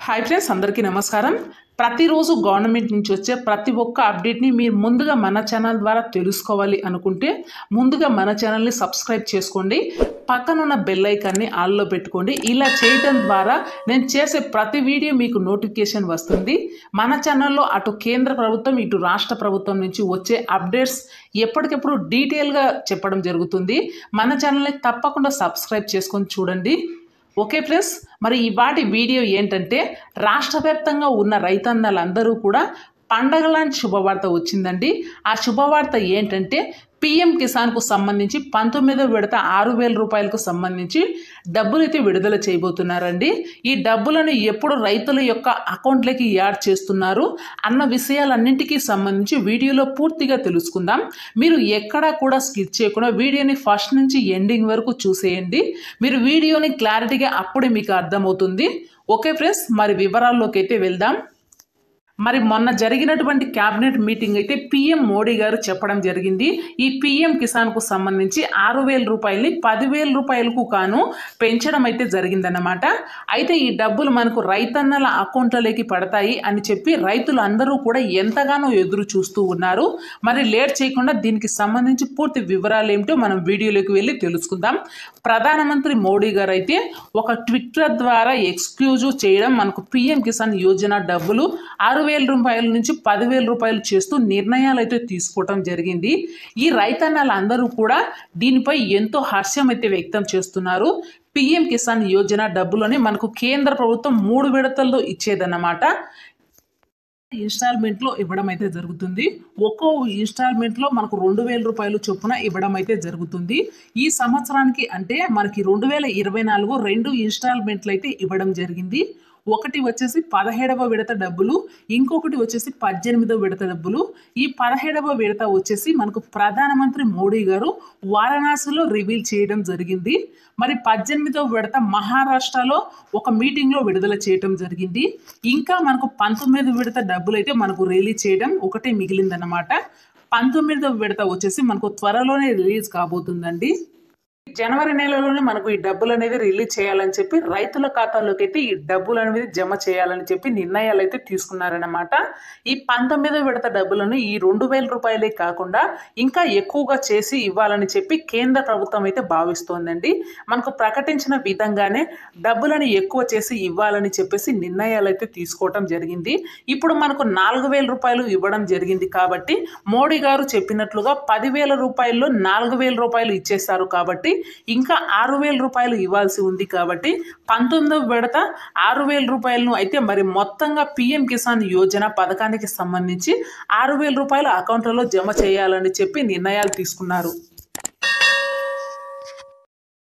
Hi friends, అందరికీ నమస్కారం. ప్రతిరోజు గవర్నమెంట్ నుంచి వచ్చే ప్రతి ఒక్క అప్డేట్ని మీరు ముందుగా మన ఛానల్ ద్వారా తెలుసుకోవాలి అనుకుంటే ముందుగా మన ఛానల్ని సబ్స్క్రైబ్ చేసుకోండి. పక్కనున్న బెల్ ఐకాన్ని ఆల్లో పెట్టుకోండి. ఇలా చేయడం ద్వారా నేను చేసే ప్రతి వీడియో మీకు నోటిఫికేషన్ వస్తుంది. మన ఛానల్లో అటు కేంద్ర ప్రభుత్వం ఇటు రాష్ట్ర ప్రభుత్వం నుంచి వచ్చే అప్డేట్స్ ఎప్పటికెప్పుడు డీటెయిల్గా చెప్పడం జరుగుతుంది. మన ఛానల్ని తప్పకుండా సబ్స్క్రైబ్ చేసుకొని చూడండి. ఓకే ఫ్రెండ్స్, మరి ఇవాటి వీడియో ఏంటంటే రాష్ట్ర వ్యాప్తంగా ఉన్న రైతన్నలందరూ కూడా పండగ లాంటి శుభవార్త వచ్చిందండి. ఆ శుభవార్త ఏంటంటే పిఎం కిసాన్కు సంబంధించి 19వ విడత 6,000 రూపాయలకు సంబంధించి డబ్బులు అయితే విడుదల చేయబోతున్నారండి. ఈ డబ్బులను ఎప్పుడు రైతుల యొక్క అకౌంట్లకి యాడ్ చేస్తున్నారు అన్న విషయాలన్నింటికీ సంబంధించి వీడియోలో పూర్తిగా తెలుసుకుందాం. మీరు ఎక్కడా కూడా స్కిప్ చేయకుండా వీడియోని ఫస్ట్ నుంచి ఎండింగ్ వరకు చూసేయండి. మీరు వీడియోని క్లారిటీగా అప్పుడే మీకు అర్థమవుతుంది. ఓకే ఫ్రెండ్స్, మరి వివరాల్లోకి అయితే వెళ్దాం. మరి మొన్న జరిగినటువంటి క్యాబినెట్ మీటింగ్ అయితే పిఎం మోడీ గారు చెప్పడం జరిగింది. ఈ పిఎం కిసాన్కు సంబంధించి 6,000 రూపాయలని 10,000 రూపాయలకు కాను పెంచడం అయితే జరిగిందన్నమాట. అయితే ఈ డబ్బులు మనకు రైతన్నల అకౌంట్లలోకి పడతాయి అని చెప్పి రైతులు అందరూ కూడా ఎంతగానో ఎదురు చూస్తూ ఉన్నారు. మరి లేట్ చేయకుండా దీనికి సంబంధించి పూర్తి వివరాలు ఏమిటో మనం వీడియోలోకి వెళ్ళి తెలుసుకుందాం. ప్రధానమంత్రి మోడీ గారు అయితే ఒక ట్విట్టర్ ద్వారా ఎక్స్క్లూజివ్ చేయడం మనకు పిఎం కిసాన్ యోజన డబ్బులు 6,000 రూపాయల నుంచి 10,000 రూపాయలు చేస్తూ నిర్ణయాలు అయితే తీసుకోవటం జరిగింది. ఈ రైతన్నలందరూ కూడా దీనిపై ఎంతో హర్షం అయితే వ్యక్తం చేస్తున్నారు. పిఎం కిసాన్ యోజన డబ్బులని మనకు కేంద్ర ప్రభుత్వం 3 విడతల్లో ఇచ్చేదన్నమాట. ఇన్స్టాల్మెంట్లో ఇవ్వడం అయితే జరుగుతుంది. ఒక్కో ఇన్స్టాల్మెంట్లో మనకు 2,000 రూపాయలు చొప్పున ఇవ్వడం అయితే జరుగుతుంది. ఈ సంవత్సరానికి అంటే మనకి 2024 2 ఇన్స్టాల్మెంట్లు అయితే ఇవ్వడం జరిగింది. ఒకటి వచ్చేసి 17వ విడత డబ్బులు, ఇంకొకటి వచ్చేసి 18వ విడత డబ్బులు. ఈ 17వ విడత వచ్చేసి మనకు ప్రధానమంత్రి మోడీ గారు వారణాసిలో రివీల్ చేయడం జరిగింది. మరి 18వ విడత మహారాష్ట్రలో ఒక మీటింగ్లో విడుదల చేయడం జరిగింది. ఇంకా మనకు 19వ విడత డబ్బులు అయితే మనకు రిలీజ్ చేయడం ఒకటే మిగిలిందన్నమాట. 19వ విడత వచ్చేసి మనకు త్వరలోనే రిలీజ్ కాబోతుందండి. జనవరి నెలలోనే మనకు ఈ డబ్బులు అనేది రిలీజ్ చేయాలని చెప్పి రైతుల ఖాతాలోకి అయితే ఈ డబ్బులు అనేది జమ చేయాలని చెప్పి నిర్ణయాలు అయితే తీసుకున్నారన్నమాట. ఈ 19వ విడత డబ్బులను ఈ 2,000 రూపాయలే కాకుండా ఇంకా ఎక్కువగా చేసి ఇవ్వాలని చెప్పి కేంద్ర ప్రభుత్వం అయితే భావిస్తోందండి. మనకు ప్రకటించిన విధంగానే డబ్బులను ఎక్కువ చేసి ఇవ్వాలని చెప్పేసి నిర్ణయాలు అయితే తీసుకోవటం జరిగింది. ఇప్పుడు మనకు 4,000 రూపాయలు ఇవ్వడం జరిగింది కాబట్టి మోడీ గారు చెప్పినట్లుగా 10,000 రూపాయల్లో 4,000 రూపాయలు ఇచ్చేస్తారు. కాబట్టి ఇంకా 6,000 రూపాయలు ఇవ్వాల్సి ఉంది. కాబట్టి 19వ విడత 6,000 రూపాయలను అయితే మరి మొత్తంగా పిఎం కిసాన్ యోజన పథకానికి సంబంధించి 6,000 రూపాయల అకౌంట్లలో జమ చేయాలని చెప్పి నిర్ణయాలు తీసుకున్నారు.